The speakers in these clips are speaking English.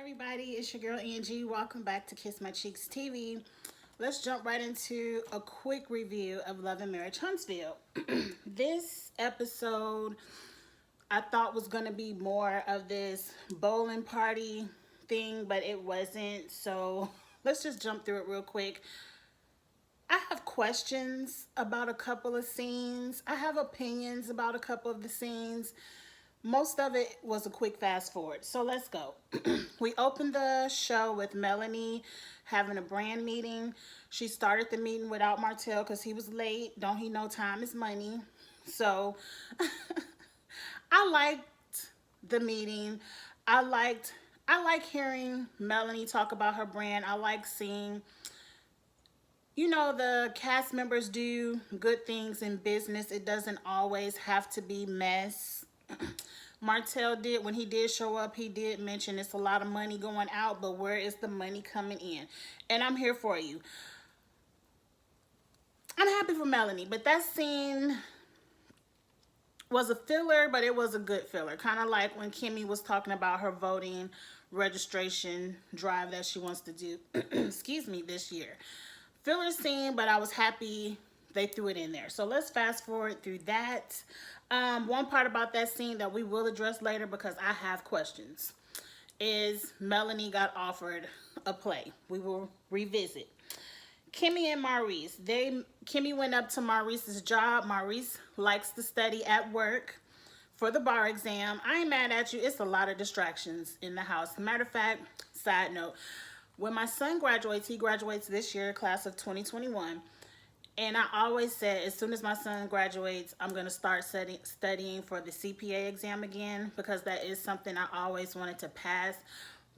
everybody, it's your girl Angie. Welcome back to Kiss My Cheeks TV. Let's jump right into a quick review of Love and Marriage Huntsville. This episode I thought was going to be more of this bowling party thing, but it wasn't. So let's just jump through it real quick. I have questions about a couple of scenes. I have opinions about a couple of the scenes. Most of it was a quick fast forward. So let's go. We opened the show with Melanie having a brand meeting. She started the meeting without Martell because he was late. Don't he know time is money? So I liked the meeting. I like hearing Melanie talk about her brand. I like seeing, the cast members do good things in business. It doesn't always have to be mess. Martell did, when he did show up, he did mention it's a lot of money going out, but where is the money coming in? And I'm here for you. I'm happy for Melanie, but that scene was a filler, but it was a good filler. Kind of like when Kimmy was talking about her voting registration drive that she wants to do, excuse me, this year. Filler scene, but I was happy they threw it in there. So let's fast forward through that. One part about that scene that we will address later because I have questions is Melanie got offered a play. We will revisit. Kimmy and Maurice. Kimmy went up to Maurice's job. Maurice likes to study at work for the bar exam. I ain't mad at you. It's a lot of distractions in the house. Matter of fact, side note, when my son graduates, he graduates this year, class of 2021. And I always said, as soon as my son graduates, I'm going to start studying for the CPA exam again because that is something I always wanted to pass.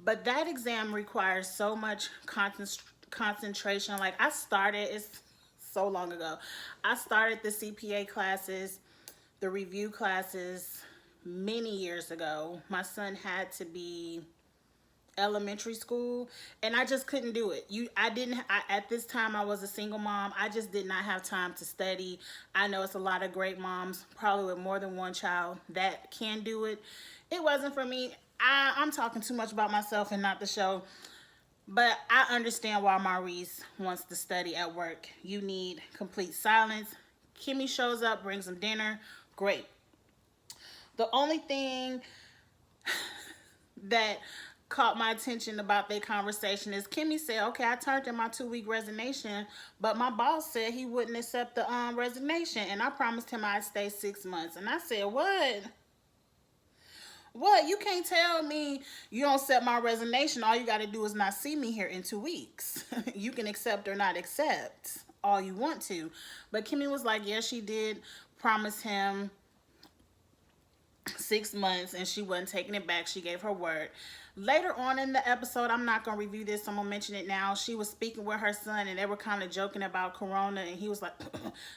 But that exam requires so much concentration. Like it's so long ago. I started the CPA classes, the review classes many years ago. My son had to be elementary school and I just couldn't do it. At this time I was a single mom. I just did not have time to study. I know it's a lot of great moms probably with more than one child that can do it. It wasn't for me. I'm talking too much about myself and not the show, but I understand why Maurice wants to study at work. You need complete silence. Kimmy shows up, brings him dinner. Great. The only thing that caught my attention about their conversation is Kimmy said, okay, I turned in my 2-week resignation, but my boss said he wouldn't accept the resignation, and I promised him I'd stay 6 months. And I said, what? You can't tell me you don't accept my resignation. All you got to do is not see me here in 2 weeks. You can accept or not accept all you want to. But Kimmy was like, yeah, she did promise him 6 months and she wasn't taking it back. She gave her word. Later on in the episode, I'm not going to review this, I'm going to mention it now. She was speaking with her son and they were kind of joking about corona, and he was like,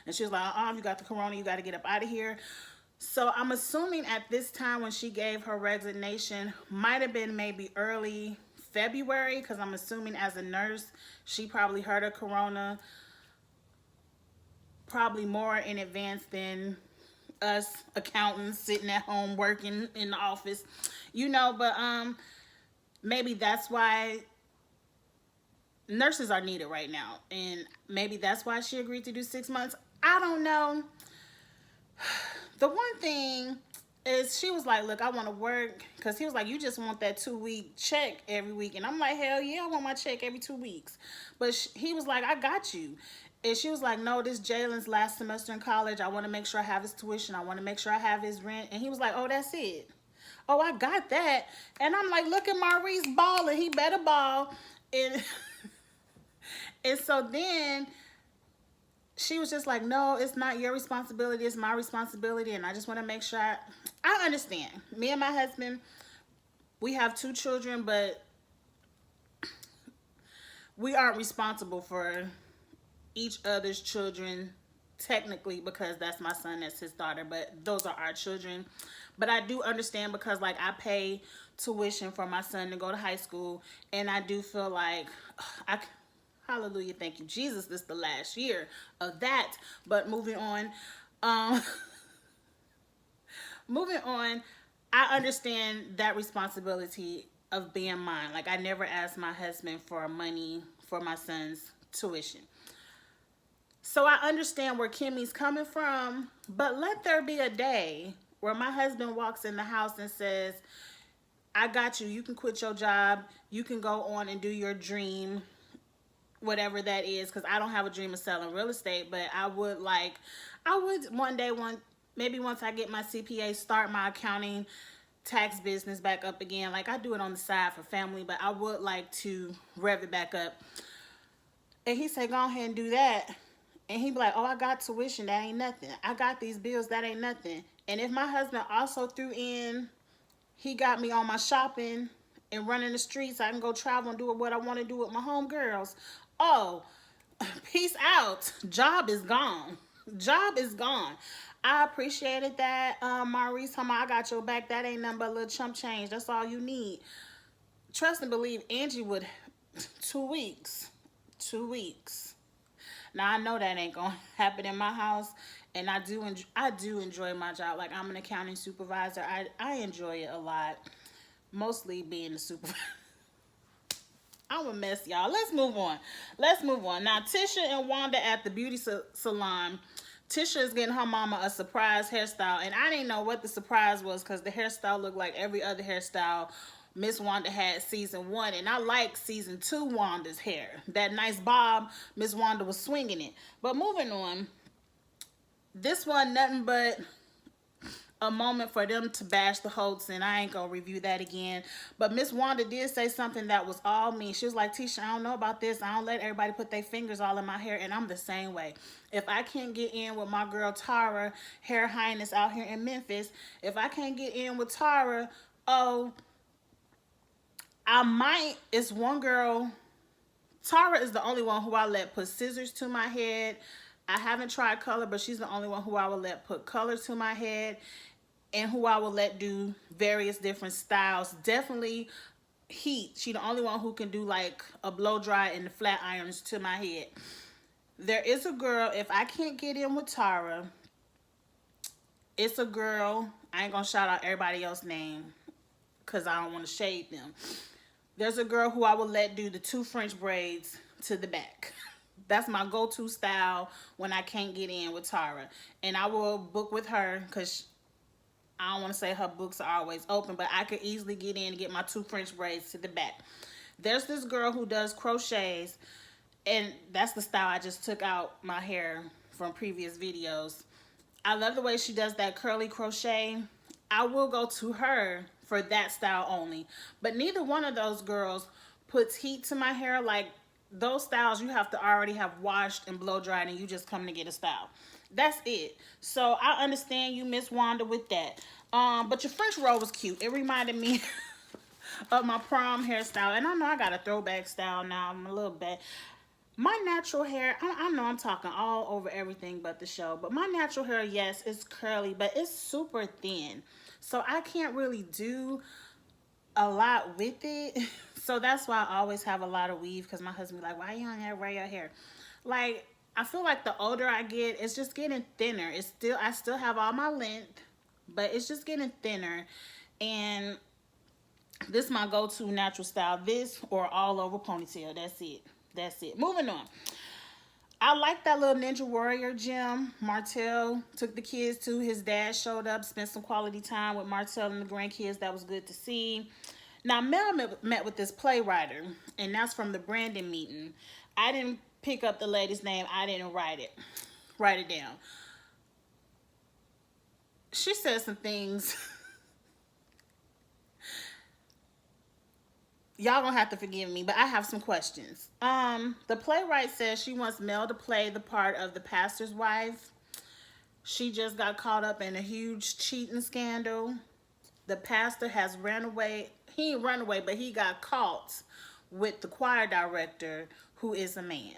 and she was like, you got the corona, you got to get up out of here. So I'm assuming at this time when she gave her resignation, might have been maybe early February, because I'm assuming as a nurse, she probably heard of corona probably more in advance than us accountants sitting at home working in the office, but maybe that's why nurses are needed right now, and maybe that's why she agreed to do 6 months. I don't know. The one thing is she was like, look, I want to work, because he was like, you just want that 2-week check every week. And I'm like, hell yeah, I want my check every 2 weeks. But he was like, I got you. And she was like, no, this Jalen's last semester in college. I want to make sure I have his tuition. I want to make sure I have his rent. And he was like, oh, that's it. Oh, I got that. And I'm like, look at Maurice balling. He better ball. And, and so then she was just like, no, it's not your responsibility. It's my responsibility. And I just want to make sure I understand. Me and my husband, we have 2 children, but we aren't responsible for each other's children technically, because that's my son, that's his daughter, but those are our children. But I do understand, because like I pay tuition for my son to go to high school, and I do feel like hallelujah, thank you Jesus, this is the last year of that. But moving on, I understand that responsibility of being mine. Like, I never asked my husband for money for my son's tuition. So I understand where Kimmy's coming from, but let there be a day where my husband walks in the house and says, I got you. You can quit your job. You can go on and do your dream, whatever that is, because I don't have a dream of selling real estate, but I would one day, maybe once I get my CPA, start my accounting tax business back up again. Like, I do it on the side for family, but I would like to rev it back up. And he said, go ahead and do that. And he'd be like, oh, I got tuition. That ain't nothing. I got these bills. That ain't nothing. And if my husband also threw in, he got me on my shopping and running the streets, I can go travel and do what I want to do with my homegirls. Oh, peace out. Job is gone. Job is gone. I appreciated that. Maurice, I got your back. That ain't nothing but a little chump change. That's all you need. Trust and believe Angie would, 2 weeks. 2 weeks. Now, I know that ain't gonna happen in my house, and I do enjoy my job. Like, I'm an accounting supervisor. I enjoy it a lot, mostly being the supervisor. I'm a mess, y'all. Let's move on. Now, Tisha and Wanda at the beauty salon. Tisha is getting her mama a surprise hairstyle, and I didn't know what the surprise was because the hairstyle looked like every other hairstyle Miss Wanda had season 1, and I like season 2 Wanda's hair. That nice bob, Miss Wanda was swinging it. But moving on, this one, nothing but a moment for them to bash the Holtz, and I ain't gonna review that again. But Miss Wanda did say something that was all me. She was like, Tisha, I don't know about this. I don't let everybody put their fingers all in my hair, and I'm the same way. If I can't get in with my girl Tara, Hair Highness out here in Memphis, if I can't get in with Tara, oh, I might. It's one girl. Tara is the only one who I let put scissors to my head. I haven't tried color, but she's the only one who I will let put color to my head and who I will let do various different styles. Definitely heat. She's the only one who can do like a blow dry and the flat irons to my head. There is a girl, if I can't get in with Tara, it's a girl. I ain't gonna shout out everybody else's name because I don't want to shade them. There's a girl who I will let do the 2 French braids to the back. That's my go-to style when I can't get in with Tara. And I will book with her because I don't want to say her books are always open, but I could easily get in and get my 2 French braids to the back. There's this girl who does crochets, and that's the style I just took out my hair from previous videos. I love the way she does that curly crochet. I will go to her for that style only. But neither one of those girls puts heat to my hair. Like, those styles you have to already have washed and blow dried, and you just come to get a style. That's it. So I understand you, Miss Wanda, with that. But your French roll was cute. It reminded me of my prom hairstyle. And I know I got a throwback style now. I'm a little bit. My natural hair, I know I'm talking all over everything but the show, but my natural hair, yes, it's curly, but it's super thin. So I can't really do a lot with it. So that's why I always have a lot of weave, because my husband be like, why you don't have wear your hair? Like, I feel like the older I get, it's just getting thinner. I still have all my length, but it's just getting thinner. And this is my go-to natural style. This or all over ponytail. That's it. That's it. Moving on. I like that little Ninja Warrior gym Martell took the kids to. His dad showed up, spent some quality time with Martell and the grandkids. That was good to see. Now, Mel met with this playwright, and that's from the Brandon meeting. I didn't pick up the lady's name. I didn't write it down. She said some things. Y'all gonna have to forgive me, but I have some questions. The playwright says she wants Mel to play the part of the pastor's wife. She just got caught up in a huge cheating scandal. The pastor has ran away. He ain't run away, but he got caught with the choir director, who is a man.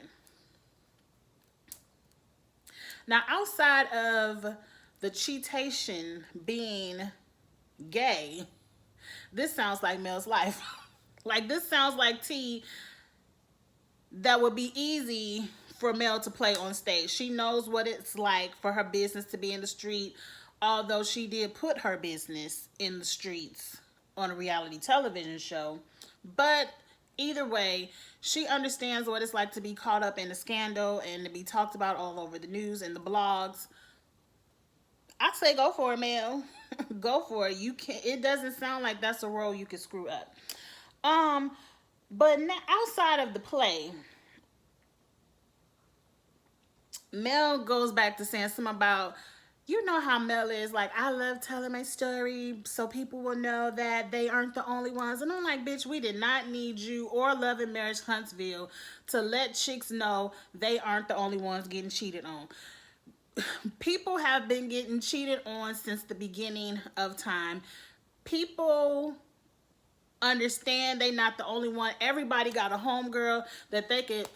Now, outside of the cheatation being gay, this sounds like Mel's life. Like, this sounds like tea that would be easy for Mel to play on stage. She knows what it's like for her business to be in the street, although she did put her business in the streets on a reality television show. But either way, she understands what it's like to be caught up in a scandal and to be talked about all over the news and the blogs. I say go for it, Mel. Go for it. You can. It doesn't sound like that's a role you can screw up. But now, outside of the play, Mel goes back to saying something about, you know how Mel is, like, I love telling my story so people will know that they aren't the only ones. And I'm like, bitch, we did not need you or Love and Marriage Huntsville to let chicks know they aren't the only ones getting cheated on. People have been getting cheated on since the beginning of time. People understand they not the only one. Everybody got a homegirl that they could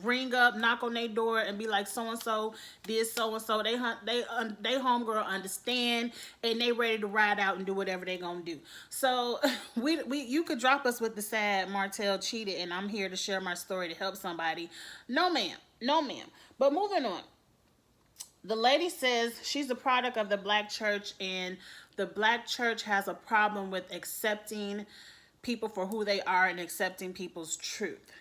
ring up, knock on their door, and be like, so and so did so and so. They homegirl understand, and they ready to ride out and do whatever they gonna do. So we you could drop us with the sad Martell cheated, and I'm here to share my story to help somebody. No ma'am, no ma'am. But moving on. The lady says she's a product of the black church, and the black church has a problem with accepting people for who they are and accepting people's truth.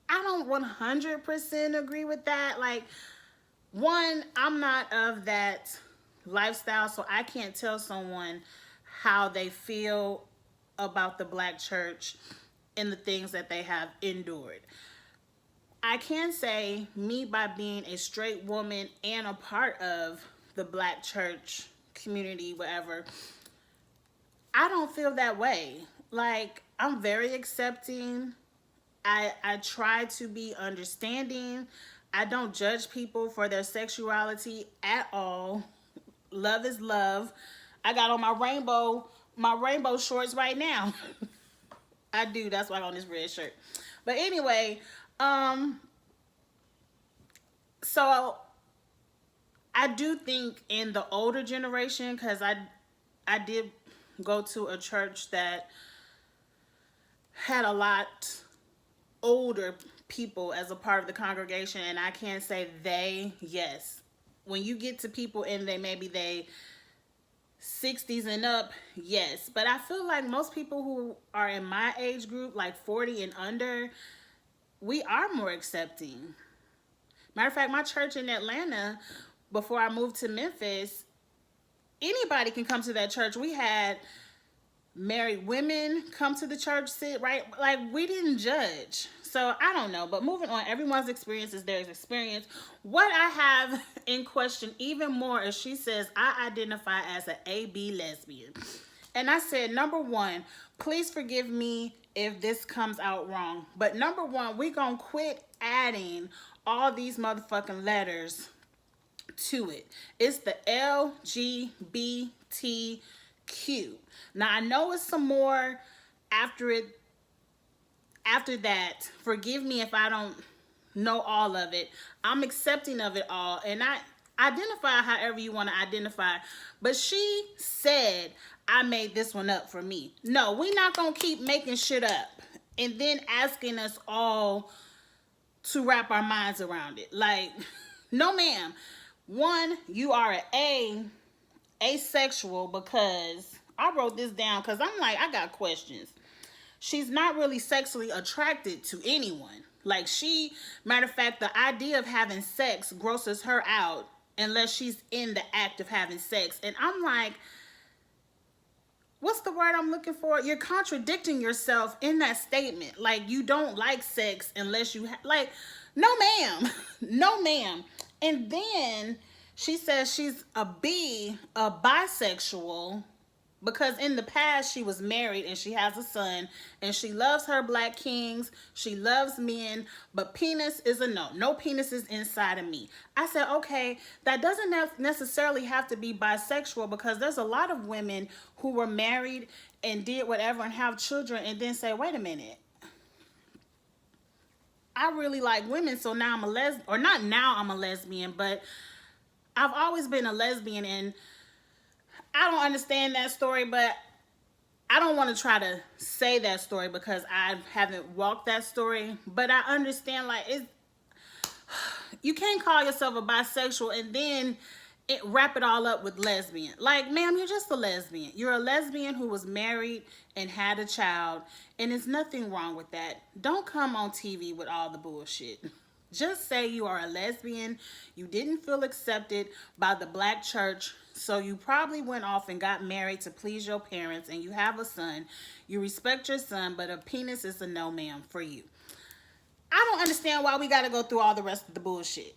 I don't 100% agree with that. Like, one, I'm not of that lifestyle, so I can't tell someone how they feel about the black church and the things that they have endured. I can say, me, by being a straight woman and a part of the black church community, whatever, I don't feel that way. Like, I'm very accepting. I try to be understanding. I don't judge people for their sexuality at all. Love is love. I got on my rainbow shorts right now. I do. That's why I got on this red shirt. But anyway, so I do think in the older generation, because I did go to a church that had a lot older people as a part of the congregation, and I can't say they, yes. When you get to people in maybe they 60s and up, yes. But I feel like most people who are in my age group, like 40 and under, we are more accepting. Matter of fact, my church in Atlanta, before I moved to Memphis, anybody can come to that church. We had married women come to the church, sit right, like, we didn't judge. So I don't know, but moving on, everyone's experience is their experience. What I have in question even more is she says, I identify as an AB lesbian. And I said, number one, please forgive me if this comes out wrong, but number one, we gonna quit adding all these motherfucking letters to it. It's the LGBTQ. Now, I know it's some more after that. Forgive me if I don't know all of it. I'm accepting of it all, and I identify however you want to identify. But she said, I made this one up for me. No, we're not going to keep making shit up and then asking us all to wrap our minds around it. Like, no ma'am. One, you are asexual, because I wrote this down because I'm like, I got questions. She's not really sexually attracted to anyone. Like, matter of fact, the idea of having sex grosses her out unless she's in the act of having sex. And I'm like, what's the word I'm looking for? You're contradicting yourself in that statement. Like, you don't like sex unless you like, no ma'am. No ma'am. And then she says she's a bisexual, because in the past she was married and she has a son and she loves her black kings. She loves men, but penis is a no. No penis is inside of me. I said, okay, that doesn't necessarily have to be bisexual, because there's a lot of women who were married and did whatever and have children and then say, wait a minute, I really like women, so now I'm a lesbian. Or not now I'm a lesbian, but I've always been a lesbian, and I don't understand that story, but I don't want to try to say that story because I haven't walked that story. But I understand, like, you can't call yourself a bisexual and then wrap it all up with lesbian. Like, ma'am, you're just a lesbian. You're a lesbian who was married and had a child, and there's nothing wrong with that. Don't come on TV with all the bullshit. Just say you are a lesbian. You didn't feel accepted by the black church, so you probably went off and got married to please your parents, and you have a son. You respect your son, but a penis is a no, ma'am, for you. I don't understand why we got to go through all the rest of the bullshit.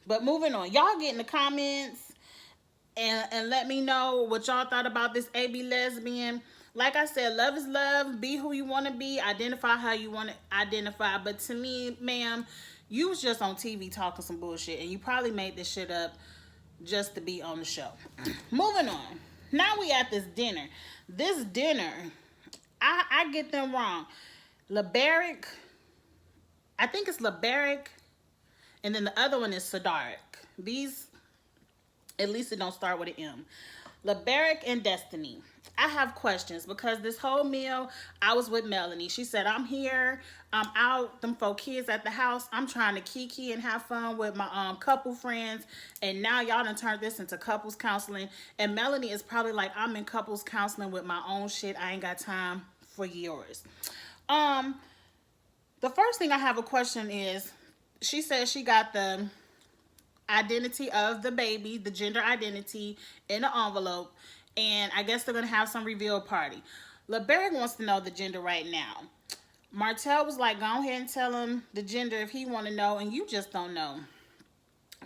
But moving on, y'all get in the comments and let me know what y'all thought about this AB lesbian. Like I said, love is love. Be who you want to be. Identify how you want to identify. But to me, ma'am, you was just on TV talking some bullshit, and you probably made this shit up just to be on the show. Moving on. Now we at this dinner. This dinner, I get them wrong. Labaric, I think it's Labaric, and then the other one is Sadaric. These, at least it don't start with an M. Labaric and Destiny. I have questions because this whole meal, I was with Melanie. She said, I'm here. I'm out. Them 4 kids at the house. I'm trying to kiki and have fun with my couple friends. And now y'all done turned this into couples counseling. And Melanie is probably like, I'm in couples counseling with my own shit. I ain't got time for yours. The first thing I have a question is, she said she got the identity of the baby, the gender identity, in an envelope, and I guess they're going to have some reveal party. LeBerg wants to know the gender right now. Martell was like, go ahead and tell him the gender if he want to know, and you just don't know.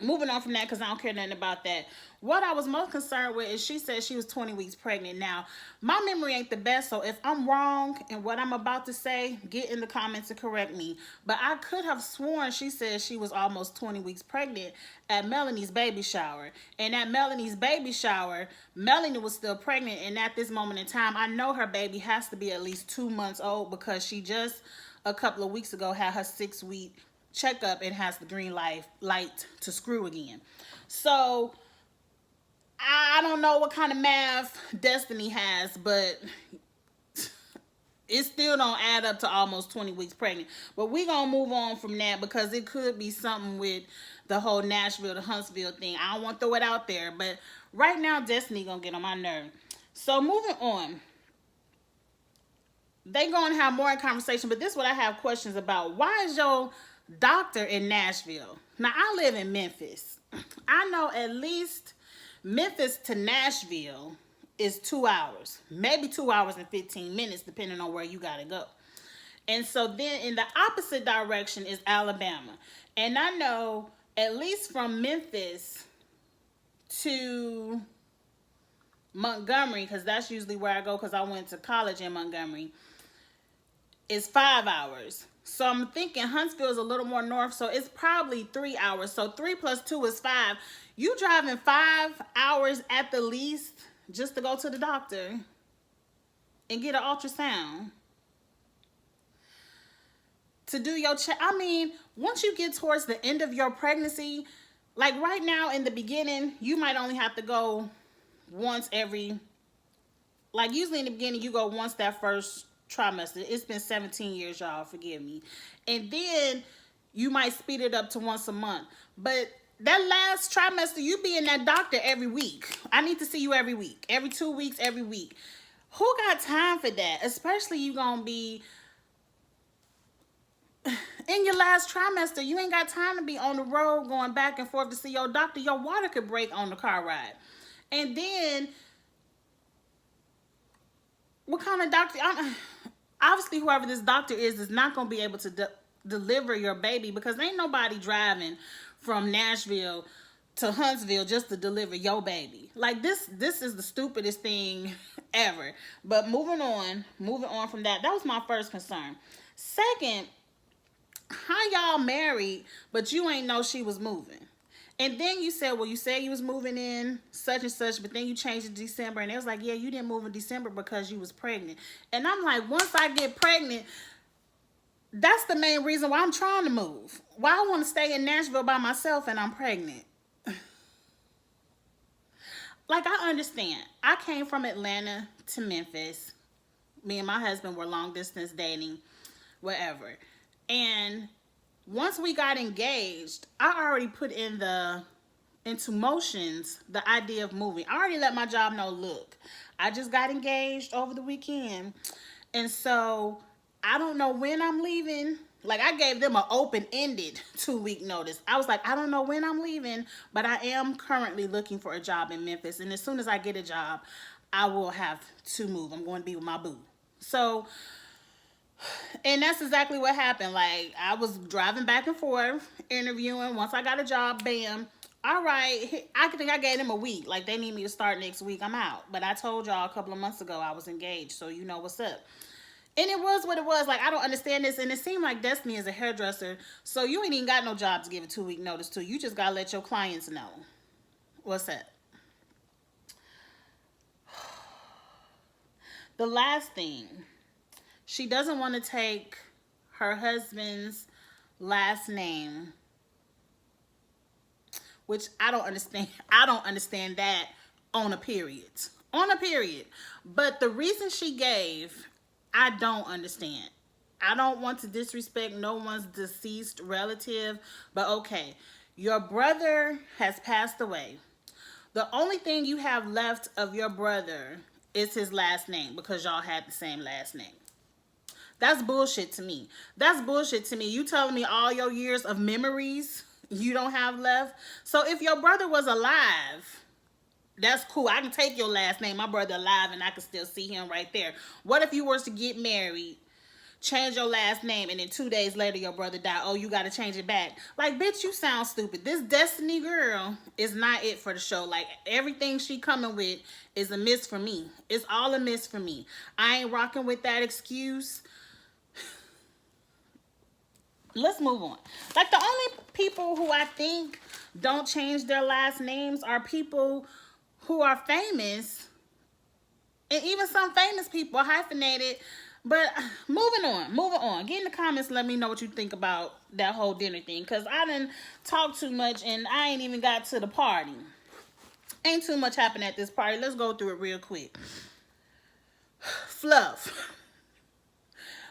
Moving on from that, because I don't care nothing about that. What I was most concerned with is she said she was 20 weeks pregnant. Now, my memory ain't the best, so if I'm wrong in what I'm about to say, get in the comments and correct me. But I could have sworn she said she was almost 20 weeks pregnant at Melanie's baby shower. And at Melanie's baby shower, Melanie was still pregnant, and at this moment in time, I know her baby has to be at least 2 months old because she just a couple of weeks ago had her 6-week checkup and has the green light to screw again. So I don't know what kind of math Destiny has, but it still don't add up to almost 20 weeks pregnant. But we gonna move on from that because it could be something with the whole Nashville to Huntsville thing. I don't want to throw it out there, but right now Destiny gonna get on my nerve. So moving on, they gonna have more in conversation, but this is what I have questions about. Why is your doctor in Nashville? Now, I live in Memphis. I know at least Memphis to Nashville is 2 hours, maybe 2 hours and 15 minutes, depending on where you gotta go. And so then in the opposite direction is Alabama. And I know at least from Memphis to Montgomery, because that's usually where I go because I went to college in Montgomery, is 5 hours. So I'm thinking Huntsville is a little more north, so it's probably 3 hours. So 3 plus 2 is 5. You driving 5 hours at the least just to go to the doctor and get an ultrasound to do your check. I mean, once you get towards the end of your pregnancy, like right now in the beginning, you might only have to go once every, like usually in the beginning, you go once that first trimester. It's been 17 years, y'all, forgive me. And then you might speed it up to once a month. But that last trimester, you be in that doctor every week. I need to see you every week, every 2 weeks, every week. Who got time for that? Especially you gonna be in your last trimester. You ain't got time to be on the road going back and forth to see your doctor. Your water could break on the car ride. And then what kind of doctor? Obviously, whoever this doctor is not going to be able to deliver your baby because ain't nobody driving from Nashville to Huntsville just to deliver your baby. Like this is the stupidest thing ever. But moving on from that, that was my first concern. Second, how y'all married, but you ain't know she was moving? And then you said, well, you said you was moving in such and such, but then you changed it to December. And it was like, yeah, you didn't move in December because you was pregnant. And I'm like, once I get pregnant, that's the main reason why I'm trying to move. Why I want to stay in Nashville by myself and I'm pregnant. Like, I understand. I came from Atlanta to Memphis. Me and my husband were long distance dating, whatever. And once we got engaged, I already put in the into motions the idea of moving. I already let my job know, look, I just got engaged over the weekend. And so I don't know when I'm leaving. Like, I gave them an open-ended 2-week notice. I was like, I don't know when I'm leaving, but I am currently looking for a job in Memphis. And as soon as I get a job, I will have to move. I'm going to be with my boo. So, and that's exactly what happened. Like, I was driving back and forth, interviewing. Once I got a job, bam. All right, I think I gave them a week. Like, they need me to start next week. I'm out. But I told y'all a couple of months ago I was engaged, so you know what's up. And it was what it was. Like, I don't understand this. And it seemed like Destiny is a hairdresser, so you ain't even got no job to give a 2-week notice to. You just got to let your clients know. What's that? The last thing, she doesn't want to take her husband's last name, which I don't understand. I don't understand that on a period. On a period. But the reason she gave, I don't understand. I don't want to disrespect no one's deceased relative, but okay. Your brother has passed away. The only thing you have left of your brother is his last name because y'all had the same last name. That's bullshit to me. That's bullshit to me. You telling me all your years of memories you don't have left? So if your brother was alive, that's cool. I can take your last name. My brother alive and I can still see him right there. What if you were to get married, change your last name, and then 2 days later your brother died? Oh, you got to change it back. Like, bitch, you sound stupid. This Destiny girl is not it for the show. Like, everything she coming with is a miss for me. It's all a miss for me. I ain't rocking with that excuse. Let's move on. Like, the only people who I think don't change their last names are people who are famous. And even some famous people are hyphenated. But moving on. Get in the comments, let me know what you think about that whole dinner thing. Because I didn't talk too much and I ain't even got to the party. Ain't too much happened at this party. Let's go through it real quick. Fluff.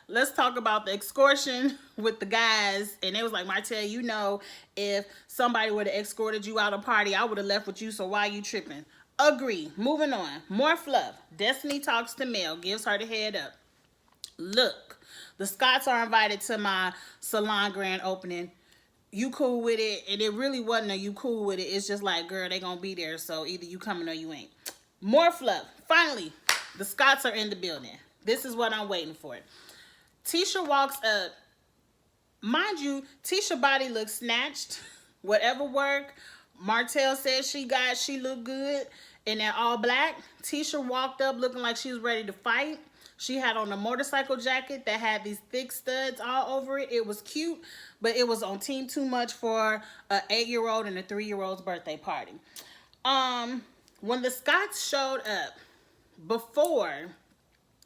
Let's talk about the excursion with the guys. And it was like, Martell, you know, if somebody would have escorted you out of party, I would have left with you, so why you tripping? Agree. Moving on. More fluff. Destiny talks to Mel, gives her the head up. Look, the Scotts are invited to my salon grand opening. You cool with it? And it really wasn't a you cool with it. It's just like, girl, they gonna be there, so either you coming or you ain't. More fluff. Finally, the Scotts are in the building. This is what I'm waiting for. Tisha walks up. Mind you, Tisha's body looks snatched. Whatever work Martell said she got, she looked good. In that all black, Tisha walked up looking like she was ready to fight. She had on a motorcycle jacket that had these thick studs all over it. It was cute, but it was on Team Too Much for an 8-year-old and a 3-year-old's birthday party. When the Scotts showed up, before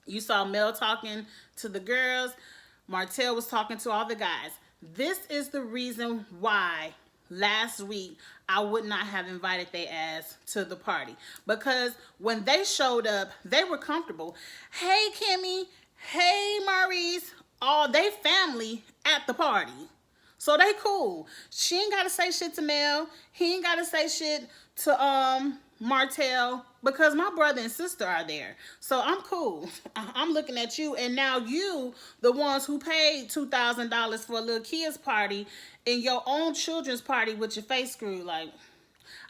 you saw Mel talking to the girls, Martell was talking to all the guys. This is the reason why last week I would not have invited their ass to the party. Because when they showed up, they were comfortable. Hey, Kimmy. Hey, Maurice. All they family at the party. So they cool. She ain't got to say shit to Mel. He ain't got to say shit to Martell, because my brother and sister are there. So I'm cool. I'm looking at you, and now you, the ones who paid $2,000 for a little kids party in your own children's party with your face screwed. Like,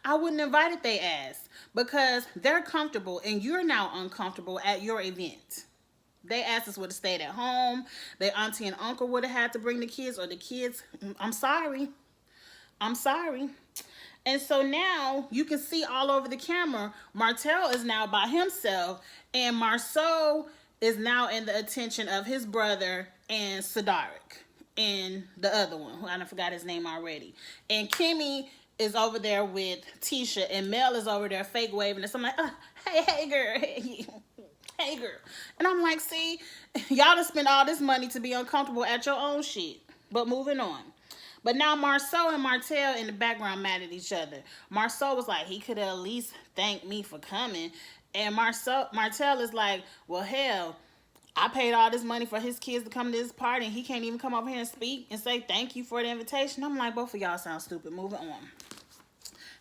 I wouldn't have invited their ass because they're comfortable and you're now uncomfortable at your event. They asses would have stayed at home. Their auntie and uncle would have had to bring the kids, or the kids. I'm sorry. And so now you can see all over the camera, Martell is now by himself, and Marceau is now in the attention of his brother and Cedric and the other one, who I forgot his name already. And Kimmy is over there with Tisha, and Mel is over there fake waving. And so I'm like, hey girl, hey girl. And I'm like, see, y'all done spend all this money to be uncomfortable at your own shit. But moving on. But now Marceau and Martell in the background mad at each other. Marceau was like, he could at least thank me for coming. And Martell is like, well, hell, I paid all this money for his kids to come to this party, and he can't even come over here and speak and say thank you for the invitation. I'm like, both of y'all sound stupid. Moving on.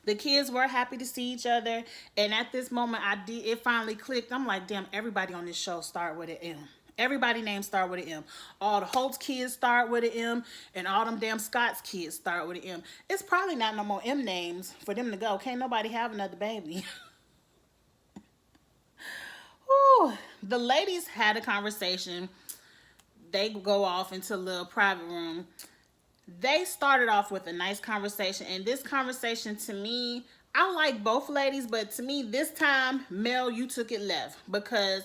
The kids were happy to see each other. And at this moment, it finally clicked. I'm like, damn, everybody on this show start with an M. Everybody names start with an M. All the Holtz kids start with an M, and all them damn Scott's kids start with an M. It's probably not no more M names for them to go. Can't nobody have another baby. Whew. The ladies had a conversation. They go off into a little private room. They started off with a nice conversation, and this conversation, to me, I like both ladies, but to me this time, Mel, you took it left, because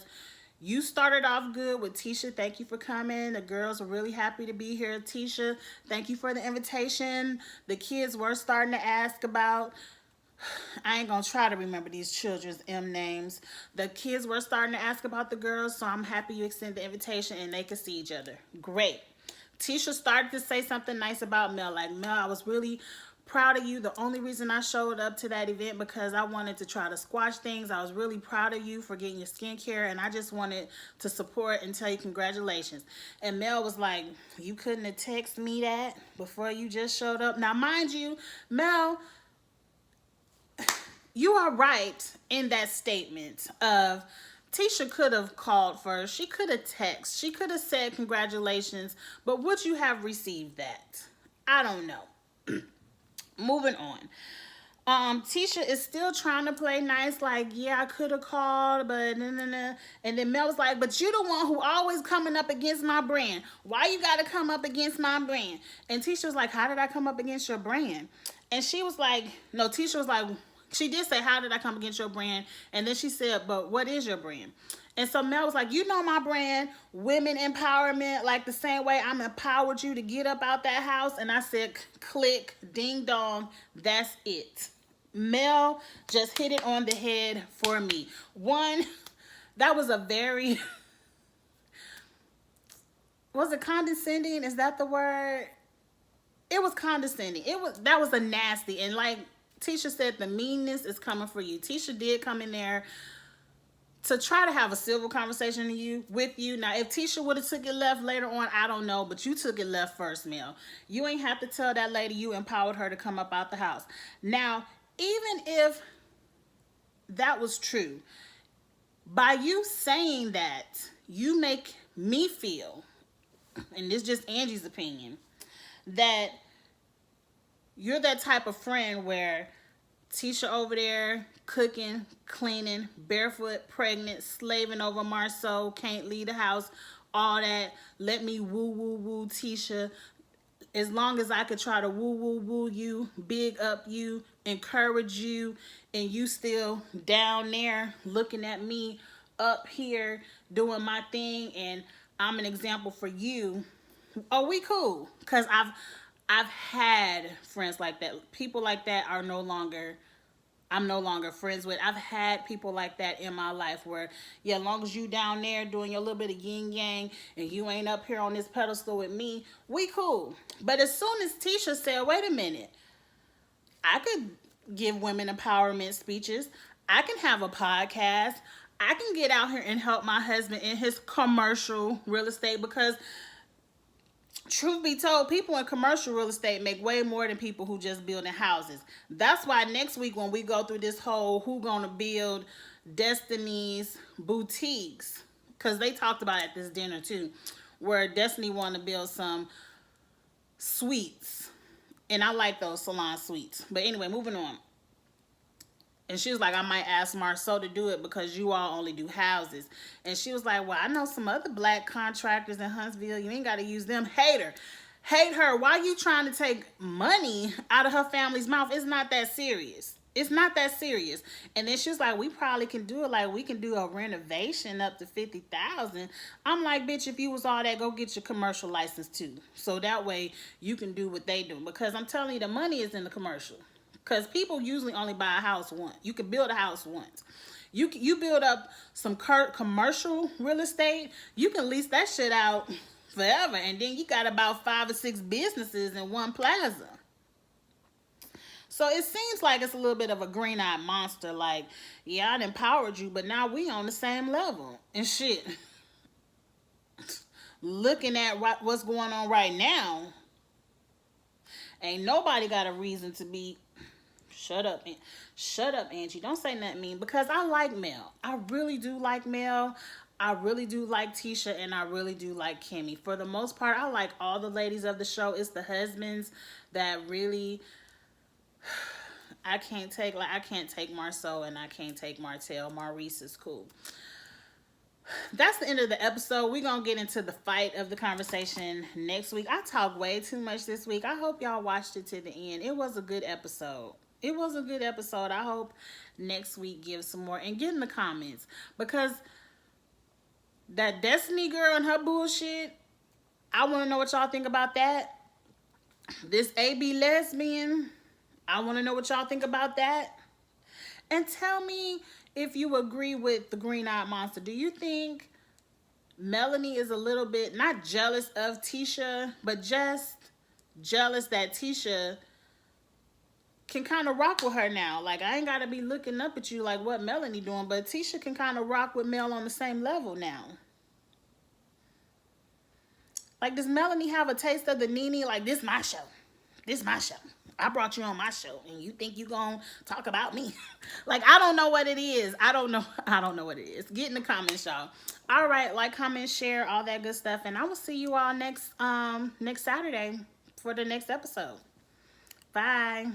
you started off good with Tisha. Thank you for coming. The girls are really happy to be here. Tisha, thank you for the invitation. The kids were starting to ask about, I ain't gonna try to remember these children's M names. The kids were starting to ask about the girls, so I'm happy you extended the invitation and they could see each other. Great. Tisha started to say something nice about Mel, like, Mel, I was really proud of you. The only reason I showed up to that event because I wanted to try to squash things. I was really proud of you for getting your skincare, and I just wanted to support and tell you congratulations. And Mel was like, you couldn't have texted me that before you just showed up. Now, mind you, Mel, you are right in that statement of Tisha could have called first. She could have texted. She could have said congratulations, but would you have received that? I don't know. Moving on. Tisha is still trying to play nice, like, yeah, I could have called, but nah. And then Mel was like, but you the one who always coming up against my brand. Why you got to come up against my brand? And Tisha was like, how did I come up against your brand? And she was like, no, Tisha was like, she did say, how did I come against your brand? And then she said, but what is your brand? And so Mel was like, you know my brand, women empowerment, like the same way I'm empowered you to get up out that house. And I said, click, ding dong, that's it. Mel just hit it on the head for me. One, that was a very, was it condescending? Is that the word? It was condescending. That was a nasty. And like Tisha said, the meanness is coming for you. Tisha did come in there to try to have a civil conversation with you. Now, if Tisha would have took it left later on, I don't know, but you took it left first, Mel. You ain't have to tell that lady you empowered her to come up out the house. Now, even if that was true, by you saying that, you make me feel, and this is just Angie's opinion, that you're that type of friend where Tisha over there cooking, cleaning, barefoot, pregnant, slaving over Marceau, can't leave the house, all that. Let me woo Tisha. As long as I could try to woo you, big up you, encourage you, and you still down there looking at me up here doing my thing, and I'm an example for you. Oh, we cool. Because I've had friends like that. People like that I'm no longer friends with. I've had people like that in my life where, yeah, as long as you down there doing your little bit of yin yang and you ain't up here on this pedestal with me, we cool. But as soon as Tisha said, wait a minute, I could give women empowerment speeches. I can have a podcast. I can get out here and help my husband in his commercial real estate, because truth be told, people in commercial real estate make way more than people who just building houses. That's why next week when we go through this whole who gonna build Destiny's boutiques, because they talked about it at this dinner too, where Destiny wanted to build some suites. And I like those salon suites. But anyway, moving on. And she was like, I might ask Marceau to do it because you all only do houses. And she was like, well, I know some other black contractors in Huntsville. You ain't got to use them. Hate her. Hate her. Why you trying to take money out of her family's mouth? It's not that serious. It's not that serious. And then she was like, we probably can do it. Like, we can do a renovation up to $50,000. I'm like, bitch, if you was all that, go get your commercial license too. So that way you can do what they do. Because I'm telling you, the money is in the commercial. Because people usually only buy a house once. You can build a house once. You build up some commercial real estate, you can lease that shit out forever. And then you got about 5 or 6 businesses in one plaza. So it seems like it's a little bit of a green-eyed monster. Like, yeah, I empowered you, but now we on the same level. And shit. Looking at what's going on right now, ain't nobody got a reason to be Shut up, shut up, Angie. Don't say nothing mean, because I like Mel. I really do like Mel. I really do like Tisha, and I really do like Kimmy. For the most part, I like all the ladies of the show. It's the husbands that really I can't take. Like, I can't take Marceau, and I can't take Martell. Maurice is cool. That's the end of the episode. We're going to get into the fight of the conversation next week. I talked way too much this week. I hope y'all watched it to the end. It was a good episode. It was a good episode. I hope next week gives some more. And get in the comments. Because that Destiny girl and her bullshit, I want to know what y'all think about that. This AB lesbian, I want to know what y'all think about that. And tell me if you agree with the green-eyed monster. Do you think Melanie is a little bit, not jealous of Tisha, but just jealous that Tisha can kind of rock with her now? Like, I ain't got to be looking up at you like what Melanie doing, but Tisha can kind of rock with Mel on the same level now. Like, does Melanie have a taste of the Nene? Like, this my show. This my show. I brought you on my show, and you think you gonna talk about me? Like, I don't know what it is. I don't know what it is. Get in the comments, y'all. All right, like, comment, share, all that good stuff, and I will see you all next Saturday for the next episode. Bye.